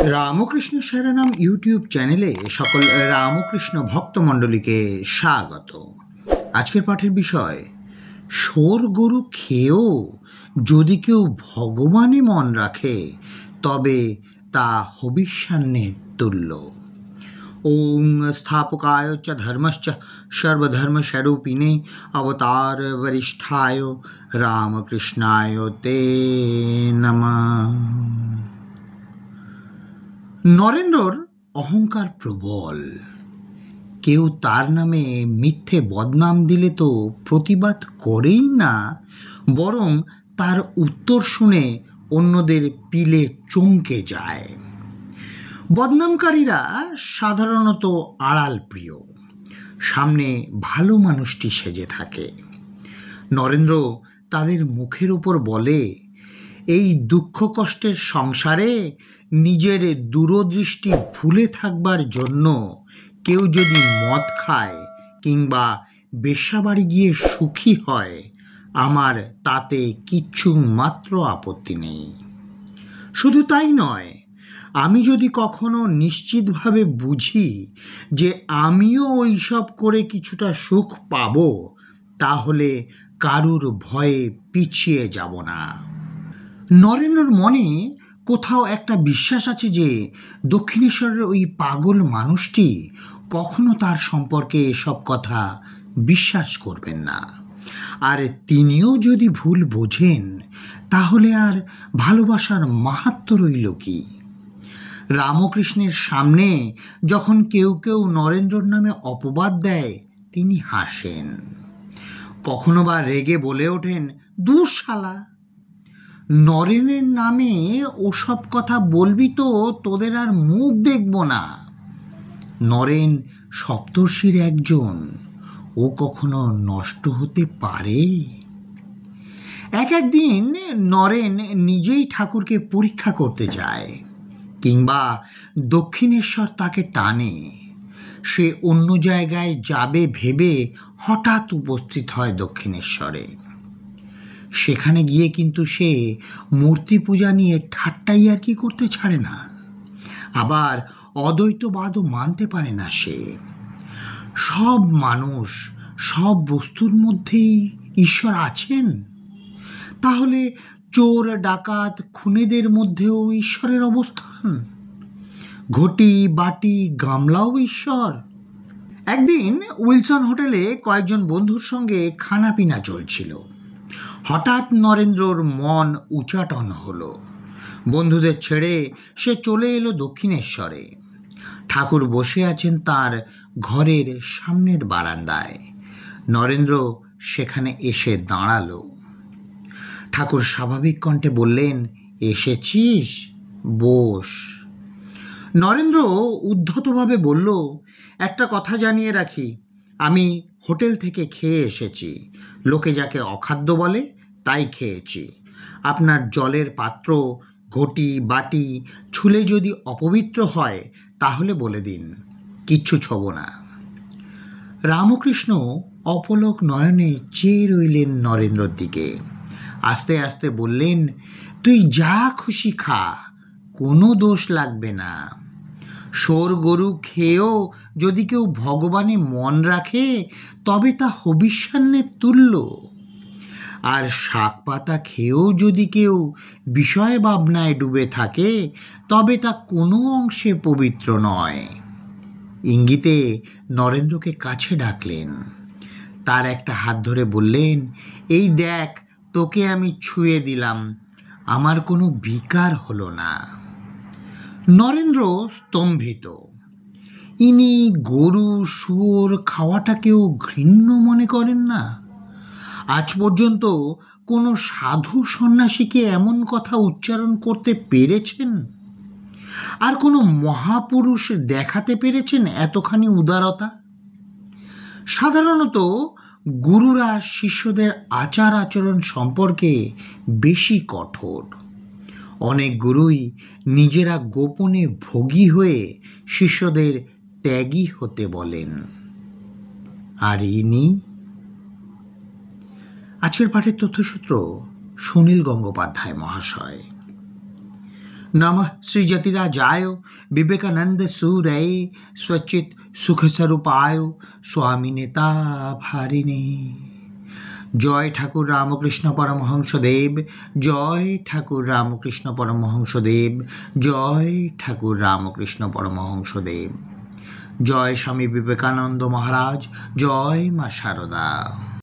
Ramakrishna শরণম YouTube চ্যানেলে সকল রামকৃষ্ণ ভক্তমণ্ডলীকে স্বাগত। আজকের পাঠের বিষয়, শোর গরু খেয়েও যদি কেউ ভগবানে মন রাখে তবে তা হবিষ্যান্নের তুল্য। ওং স্থাপকায় চ ধর্মশ্চ সর্বধর্মস্বরূপিণে অবতার বরিষ্ঠায় রামকৃষ্ণায় তে নমঃ। নরেন্দ্রর অহংকার প্রবল। কেউ তার নামে মিথ্যে বদনাম দিলে তো প্রতিবাদ করেই না, বরং তার উত্তর শুনে অন্যদের পিলে চমকে যায়। বদনামকারীরা সাধারণত আড়াল প্রিয়, সামনে ভালো মানুষটি সেজে থাকে। নরেন্দ্র তাদের মুখের ওপর বলে, এই দুঃখ কষ্টের সংসারে নিজের দূরদৃষ্টি ভুলে থাকবার জন্য কেউ যদি মদ খায় কিংবা বেশ্যাবাড়ি গিয়ে সুখী হয়, আমার তাতে কিচ্ছু মাত্র আপত্তি নেই। শুধু তাই নয়, আমি যদি কখনো নিশ্চিতভাবে বুঝি যে আমিও ওইসব করে কিছুটা সুখ পাব, তাহলে কারুর ভয়ে পিছিয়ে যাব না। নরেন্দ্রর মনে কোথাও একটা বিশ্বাস আছে যে দক্ষিণেশ্বরের ওই পাগল মানুষটি কখনো তার সম্পর্কে এসব কথা বিশ্বাস করবেন না। আর তিনিও যদি ভুল বোঝেন, তাহলে আর ভালোবাসার মাহাত্ম্য রইল কি? রামকৃষ্ণের সামনে যখন কেউ কেউ নরেন্দ্রর নামে অপবাদ দেয়, তিনি হাসেন। কখনো বা রেগে বলে ওঠেন, দূর শালা, নরেনের নামে ওসব কথা বলবি তো তোদের আর মুখ দেখব না। নরেন সপ্তর্ষির একজন, ও কখনো নষ্ট হতে পারে? একদিন নরেন নিজেই ঠাকুরকে পরীক্ষা করতে যায়, কিংবা দক্ষিণেশ্বর তাকে টানে। সে অন্য জায়গায় যাবে ভেবে হঠাৎ উপস্থিত হয় দক্ষিণেশ্বরে। সেখানে গিয়ে কিন্তু সে মূর্তি পূজা নিয়ে ঠাট্টাই আর কি করতে ছাড়ে না। আবার অদ্বৈতবাদও মানতে পারে না সে। সব মানুষ, সব বস্তুর মধ্যেই ঈশ্বর আছেন। তাহলে চোর ডাকাত খুনেদের মধ্যেও ঈশ্বরের অবস্থান। ঘটি বাটি গামলাও ঈশ্বর। একদিন উইলসন হোটেলে কয়েকজন বন্ধুর সঙ্গে খানাপিনা চলছিল। হঠাৎ নরেন্দ্রর মন উচাটন হলো। বন্ধুদের ছেড়ে সে চলে এলো দক্ষিণেশ্বরে। ঠাকুর বসে আছেন তার ঘরের সামনের বারান্দায়। নরেন্দ্র সেখানে এসে দাঁড়ালো। ঠাকুর স্বাভাবিক কণ্ঠে বললেন, এসেছিস, বস। নরেন্দ্র উদ্ধতভাবে বলল, একটা কথা জানিয়ে রাখি, আমি হোটেল থেকে খেয়ে এসেছি। লোকে যাকে অখাদ্য বলে তাই খেয়েছি। আপনার জলের পাত্র, ঘটি বাটি ছুলে যদি অপবিত্র হয় তাহলে বলে দিন, কিচ্ছু ছোব না। রামকৃষ্ণ অপলক নয়নে চেয়ে রইলেন নরেন্দ্রর দিকে। আস্তে আস্তে বললেন, তুই যা খুশি খা, কোনো দোষ লাগবে না। শোর গরু খেয়েও যদি কেউ ভগবানে মন রাখে তবে তা হবিষ্যান্নের তুল্য। আর শাক পাতা খেয়েও যদি কেউ বিষয় ভাবনায় ডুবে থাকে তবে তা কোনো অংশে পবিত্র নয়। ইঙ্গিতে নরেন্দ্রকে কাছে ডাকলেন। তার একটা হাত ধরে বললেন, এই দেখ, তোকে আমি ছুঁয়ে দিলাম, আমার কোনো বিকার হলো না। নরেন্দ্র স্তম্ভিত। ইনি গরু শুয়োর খাওয়াটাকেও ঘৃণ্য মনে করেন না। আজ পর্যন্ত কোনো সাধু সন্ন্যাসীকে এমন কথা উচ্চারণ করতে পেরেছেন? আর কোনো মহাপুরুষ দেখাতে পেরেছেন এতখানি উদারতা? সাধারণত গুরুরা শিষ্যদের আচার আচরণ সম্পর্কে বেশি কঠোর। অনেক গুরুই নিজেরা গোপনে ভোগী হয়ে শিষ্যদের ত্যাগী হতে বলেন। আর ইনি? আজকের পাঠের তথ্যসূত্র সুনীল গঙ্গোপাধ্যায় মহাশয়। नमः श्री जतिराजाय विवेकानंद सूरय स्वचित सुख स्वरूपाय स्वामी नेता भारिणे। जय ठाकुर रामकृष्ण परमहंसदेव, जय ठाकुर रामकृष्ण परमहंसदेव, जय ठाकुर रामकृष्ण परमहंसदेव। जय स्वामी विवेकानंद महाराज, जय माँ शारदा।